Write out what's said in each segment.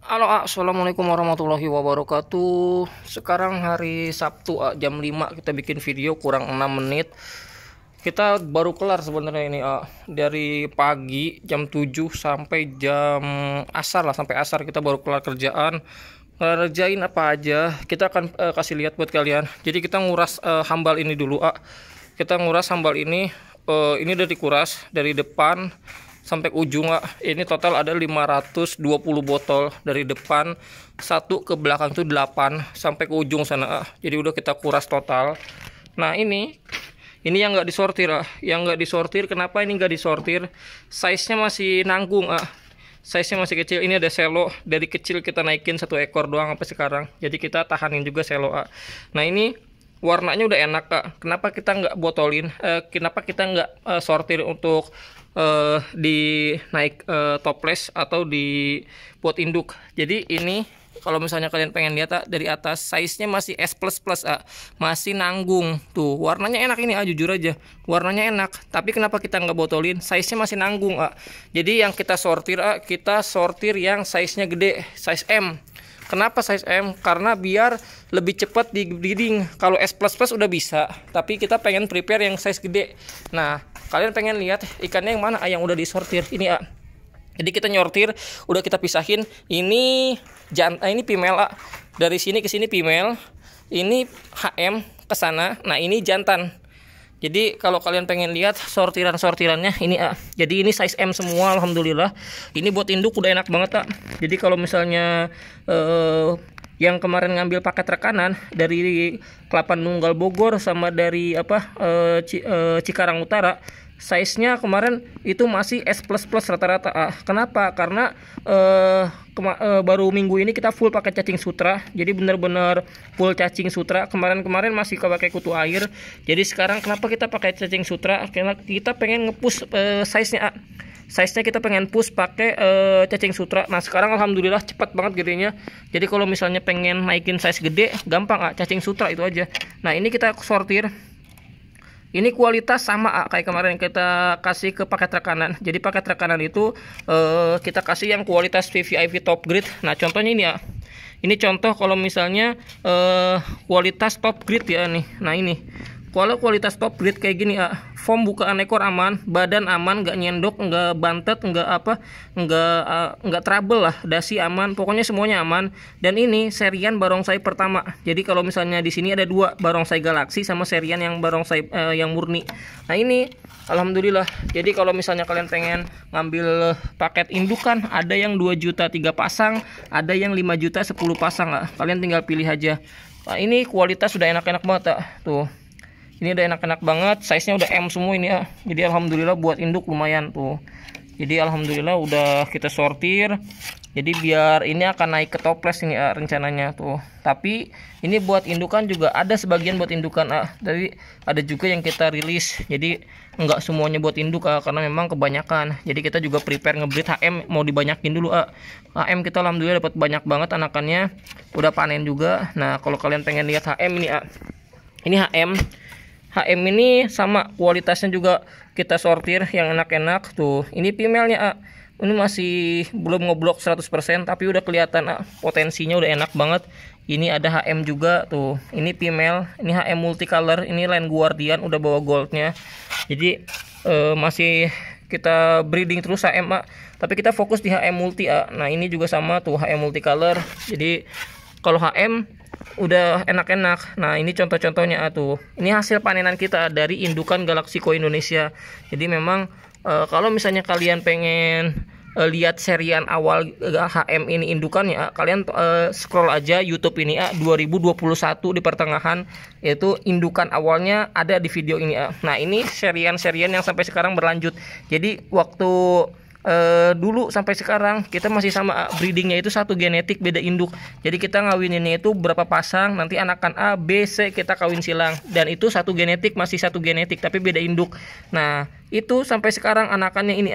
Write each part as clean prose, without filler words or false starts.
Halo, assalamualaikum warahmatullahi wabarakatuh. Sekarang hari Sabtu, jam 5 kita bikin video kurang 6 menit. Kita baru kelar sebenarnya ini, dari pagi jam 7 sampai jam asar lah, sampai asar kita baru kelar kerjaan. Ngerjain apa aja kita akan kasih lihat buat kalian. Jadi kita nguras hambal ini dulu. Kita nguras hambal ini udah dikuras dari depan sampai ujung. Ini total ada 520 botol dari depan, satu ke belakang itu 8 sampai ke ujung sana. Jadi udah kita kuras total. Nah, ini yang nggak disortir. Yang nggak disortir, kenapa ini nggak disortir? Size nya masih nanggung. Size nya masih kecil. Ini ada selo, dari kecil kita naikin 1 ekor doang sampai sekarang, jadi kita tahanin juga selo. Nah, ini warnanya udah enak. Kenapa kita nggak botolin, kenapa kita nggak sortir untuk di naik toples atau di buat induk? Jadi ini kalau misalnya kalian pengen lihat, dari atas size nya masih S++, masih nanggung tuh. Warnanya enak ini, jujur aja warnanya enak. Tapi kenapa kita nggak botolin? Size nya masih nanggung. Jadi yang kita sortir yang size nya gede, size M. Kenapa size M? Karena biar lebih cepat di breeding. Kalau S++ udah bisa, tapi kita pengen prepare yang size gede. Nah, kalian pengen lihat ikannya yang mana? Yang udah disortir ini. Jadi kita nyortir, udah kita pisahin. Ini jantan, ini female. Dari sini ke sini female. Ini HM ke sana. Nah, ini jantan. Jadi kalau kalian pengen lihat sortirannya ini, jadi ini size M semua, alhamdulillah. Ini buat induk udah enak banget. Jadi kalau misalnya yang kemarin ngambil paket rekanan dari Kelapa Nunggal Bogor sama dari Cikarang Utara, size-nya kemarin itu masih S++ rata-rata. Kenapa? Karena baru minggu ini kita full pakai cacing sutra. Jadi bener-bener full cacing sutra. Kemarin masih pakai kutu air. Jadi sekarang kenapa kita pakai cacing sutra? Karena kita pengen ngepush size-nya. Size-nya kita pengen push pakai cacing sutra. Nah, sekarang alhamdulillah cepat banget gedenya. Jadi kalau misalnya pengen naikin size gede, gampang, cacing sutra itu aja. Nah, ini kita sortir. Ini kualitas sama kayak kemarin kita kasih ke paket rekanan. Jadi paket rekanan itu kita kasih yang kualitas VVIP top grade. Nah, contohnya ini ini contoh kalau misalnya kualitas top grade ya nih. Nah, ini kalau kualitas top grade kayak gini, foam bukaan ekor aman, badan aman, nggak nyendok, nggak bantet, nggak trouble lah, dasi aman, pokoknya semuanya aman. Dan ini serian barongsai pertama. Jadi kalau misalnya di sini ada 2, barongsai galaksi sama serian yang barongsai yang murni. Nah, ini alhamdulillah. Jadi kalau misalnya kalian pengen ngambil paket indukan, ada yang 2 juta 3 pasang, ada yang 5 juta 10 pasang. Kalian tinggal pilih aja. Nah, ini kualitas sudah enak-enak banget. Tuh. Ini udah enak-enak banget, size-nya udah M semua ini. Jadi alhamdulillah buat induk lumayan tuh. Jadi alhamdulillah udah kita sortir. Jadi biar ini akan naik ke toples ini, rencananya tuh. Tapi ini buat indukan juga ada sebagian buat indukan, Jadi ada juga yang kita rilis. Jadi enggak semuanya buat induk, karena memang kebanyakan. Jadi kita juga prepare ngebreed HM, mau dibanyakin dulu. HM kita alhamdulillah dapat banyak banget anakannya. Udah panen juga. Nah, kalau kalian pengen lihat HM ini, ini HM ini sama kualitasnya juga kita sortir yang enak-enak tuh. Ini female-nya, ini masih belum ngeblok 100%, tapi udah kelihatan potensinya udah enak banget. Ini ada HM juga tuh. Ini female, ini HM multicolor, ini Land Guardian udah bawa goldnya. Jadi masih kita breeding terus HM, tapi kita fokus di HM multi. Nah, ini juga sama tuh HM multicolor. Jadi kalau HM udah enak-enak. Nah, ini contoh-contohnya tuh. Ini hasil panenan kita dari indukan Galaxico Indonesia. Jadi memang kalau misalnya kalian pengen lihat serian awal HM ini indukannya, kalian scroll aja YouTube ini, 2021 di pertengahan, yaitu indukan awalnya ada di video ini. Nah, ini serian-serian yang sampai sekarang berlanjut. Jadi waktu dulu sampai sekarang kita masih sama, breedingnya itu satu genetik, beda induk. Jadi kita ngawininnya itu berapa pasang, nanti anakan A, B, C kita kawin silang, dan itu satu genetik, masih satu genetik tapi beda induk. Nah, itu sampai sekarang anakannya ini,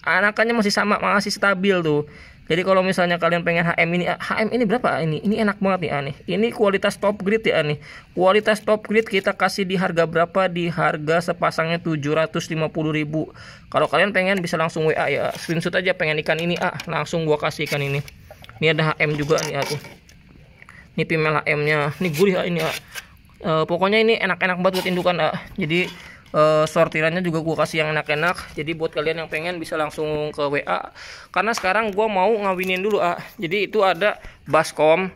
anakannya masih sama, masih stabil tuh. Jadi kalau misalnya kalian pengen HM ini berapa? Ini enak banget nih. Ini kualitas top grade ya nih. Kualitas top grade kita kasih di harga berapa? Di harga sepasangnya 750.000. Kalau kalian pengen bisa langsung WA ya. Screenshot aja pengen ikan ini, langsung gua kasih ikan ini. Ini ada HM juga nih tuh. Ini female HM-nya. Ini gurih ini pokoknya ini enak-enak banget buat indukan Jadi sortirannya juga gue kasih yang enak-enak. Jadi buat kalian yang pengen bisa langsung ke WA. Karena sekarang gue mau ngawinin dulu Jadi itu ada baskom.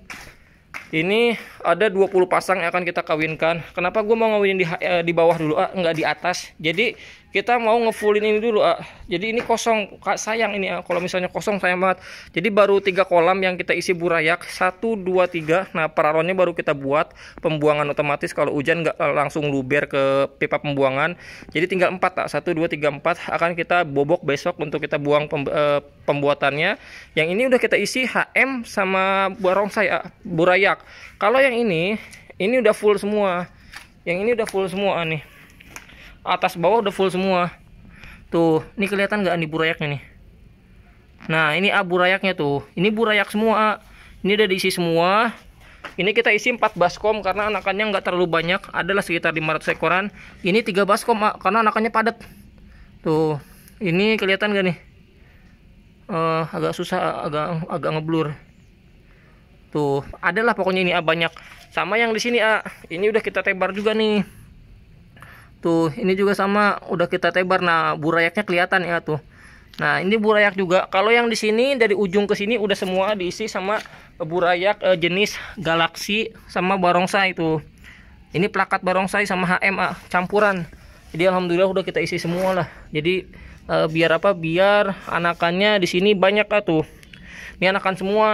Ini ada 20 pasang yang akan kita kawinkan. Kenapa gue mau ngawinin di bawah dulu nggak di atas. Jadi kita mau ngefullin ini dulu Jadi ini kosong, sayang ini kalau misalnya kosong sayang banget. Jadi baru 3 kolam yang kita isi burayak, 1, 2, 3. Nah paralonnya baru kita buat pembuangan otomatis kalau hujan nggak langsung luber ke pipa pembuangan. Jadi tinggal 4 1, 2, 3, 4 akan kita bobok besok untuk kita buang pembuatannya. Yang ini udah kita isi HM sama barongsai burayak. Kalau yang ini udah full semua. Yang ini udah full semua nih. Atas bawah udah full semua. Tuh, ini kelihatan nggak nih burayaknya nih. Nah, ini burayaknya tuh. Ini burayak semua. Ini udah diisi semua. Ini kita isi 4 baskom karena anakannya nggak terlalu banyak. Adalah sekitar 500 ekoran. Ini 3 baskom karena anakannya padat. Tuh, ini kelihatan nggak nih? Agak susah, agak ngeblur. Tuh, adalah pokoknya ini banyak. Sama yang di sini ini udah kita tebar juga nih. Tuh, ini juga sama udah kita tebar. Nah, burayaknya kelihatan tuh. Nah, ini burayak juga. Kalau yang di sini dari ujung ke sini udah semua diisi sama burayak jenis Galaxy sama barongsai tuh. Ini plakat barongsai sama HM campuran. Jadi alhamdulillah udah kita isi semua lah. Jadi biar apa? Biar anakannya di sini banyak tuh. Ini anakan semua.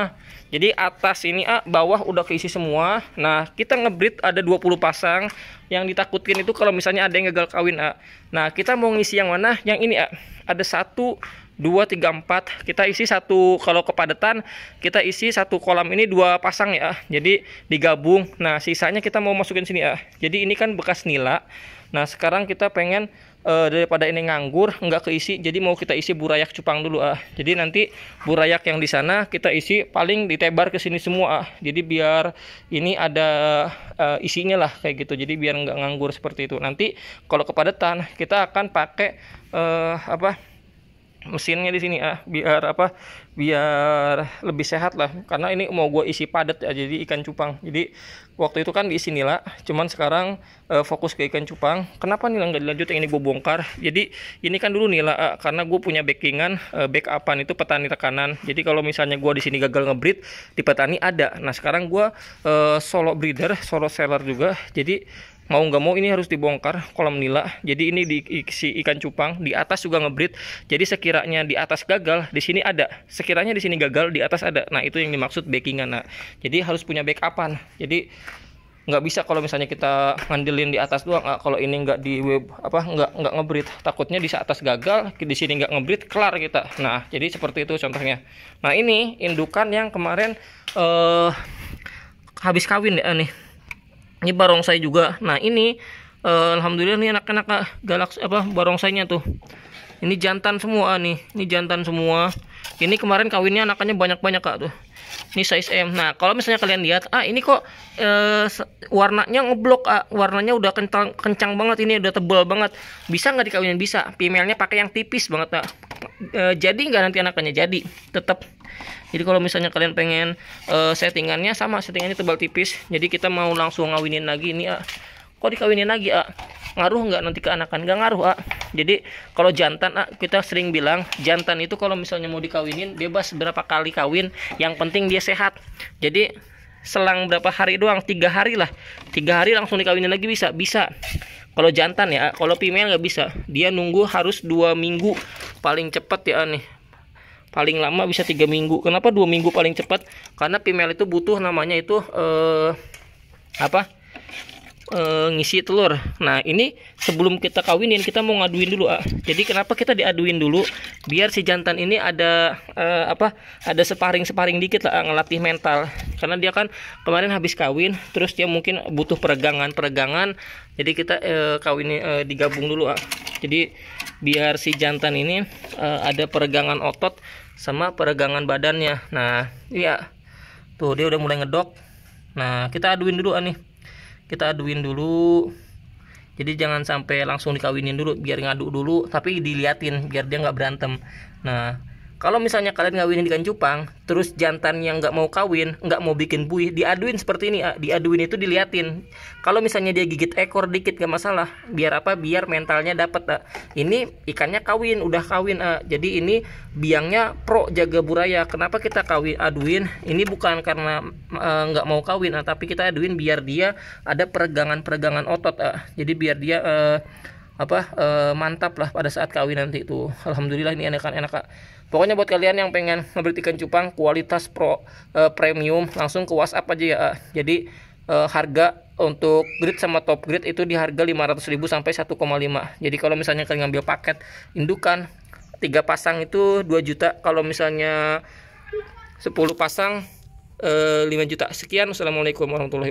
Jadi atas ini bawah udah keisi semua. Nah, kita ngebreed ada 20 pasang. Yang ditakutkan itu kalau misalnya ada yang gagal kawin Nah, kita mau ngisi yang mana? Yang ini ada 1, 2, 3, 4. Kita isi satu. Kalau kepadatan kita isi satu kolam ini 2 pasang Jadi digabung. Nah, sisanya kita mau masukin sini Jadi ini kan bekas nila. Nah, sekarang kita pengen daripada ini nganggur nggak keisi, jadi mau kita isi burayak cupang dulu Jadi nanti burayak yang di sana kita isi paling ditebar ke sini semua Jadi biar ini ada isinya lah kayak gitu. Jadi biar nggak nganggur seperti itu. Nanti kalau kepadatan kita akan pakai mesinnya di sini biar biar lebih sehat lah, karena ini mau gue isi padat jadi ikan cupang. Jadi waktu itu kan diisi nila, cuman sekarang fokus ke ikan cupang. Kenapa nila nggak dilanjut, yang ini gue bongkar. Jadi ini kan dulu nila karena gue punya backingan backupan itu petani rekanan. Jadi kalau misalnya gue di sini gagal ngebreed, di petani ada. Nah sekarang gue solo breeder, solo seller juga. Jadi mau nggak mau ini harus dibongkar kolam nila. Jadi ini diisi ikan cupang, di atas juga ngebreed. Jadi sekiranya di atas gagal, di sini ada. Sekiranya di sini gagal, di atas ada. Nah itu yang dimaksud backingan. Nah jadi harus punya backupan. Jadi nggak bisa kalau misalnya kita ngandelin di atas doang. Kalau ini nggak di nggak ngebreed, takutnya di atas gagal, di sini nggak ngebreed, kelar kita. Nah jadi seperti itu contohnya. Nah ini indukan yang kemarin habis kawin nih. Ini barongsai juga. Nah ini alhamdulillah nih anak-anak Galaxy barongsainya tuh. Ini jantan semua nih. Ini jantan semua. Ini kemarin kawinnya anakannya banyak-banyak tuh. Ini size M. Nah kalau misalnya kalian lihat, ini kok warnanya ngeblok warnanya udah kencang banget, ini udah tebal banget. Bisa nggak dikawinin? Bisa. Female-nya pakai yang tipis banget jadi nggak nanti anakannya? Jadi tetap. Jadi kalau misalnya kalian pengen settingannya sama, settingannya tebal tipis. Jadi kita mau langsung ngawinin lagi ini kok dikawinin lagi ngaruh nggak nanti ke anakan? Nggak ngaruh Jadi kalau jantan kita sering bilang jantan itu kalau misalnya mau dikawinin bebas berapa kali kawin, yang penting dia sehat. Jadi selang berapa hari doang, 3 hari lah, 3 hari langsung dikawinin lagi bisa. Kalau jantan kalau female nggak bisa, dia nunggu harus 2 minggu paling cepat nih. Paling lama bisa 3 minggu. Kenapa 2 minggu paling cepat? Karena female itu butuh namanya itu ngisi telur. Nah ini sebelum kita kawinin kita mau ngaduin dulu Jadi kenapa kita diaduin dulu? Biar si jantan ini ada ada sparring dikit lah, ngelatih mental. Karena dia kan kemarin habis kawin, terus dia mungkin butuh peregangan. Jadi kita kawin digabung dulu Jadi biar si jantan ini ada peregangan otot sama peregangan badannya. Nah iya tuh dia udah mulai ngedok. Nah kita aduin dulu nih. Kita aduin dulu. Jadi jangan sampai langsung dikawinin dulu, biar ngaduk dulu, tapi diliatin biar dia nggak berantem. Nah Kalau misalnya kalian ngawinin ikan cupang, terus jantan yang nggak mau kawin, nggak mau bikin buih, diaduin seperti ini. Diaduin itu diliatin. Kalau misalnya dia gigit ekor dikit nggak masalah. Biar apa? Biar mentalnya dapat. Ini ikannya kawin, udah kawin. Jadi ini biangnya pro jaga buraya. Kenapa kita aduin? Ini bukan karena nggak mau kawin, tapi kita aduin biar dia ada peregangan otot. Jadi biar dia mantap lah pada saat kawin nanti itu. Alhamdulillah ini enak. Pokoknya buat kalian yang pengen ngebeli ikan cupang kualitas premium, langsung ke WhatsApp aja ya. Jadi harga untuk grade sama top grade itu di harga 500.000 sampai 1,5. Jadi kalau misalnya kalian ngambil paket indukan 3 pasang itu 2 juta. Kalau misalnya 10 pasang 5 juta. Sekian. Wassalamualaikum warahmatullahi wabarakatuh.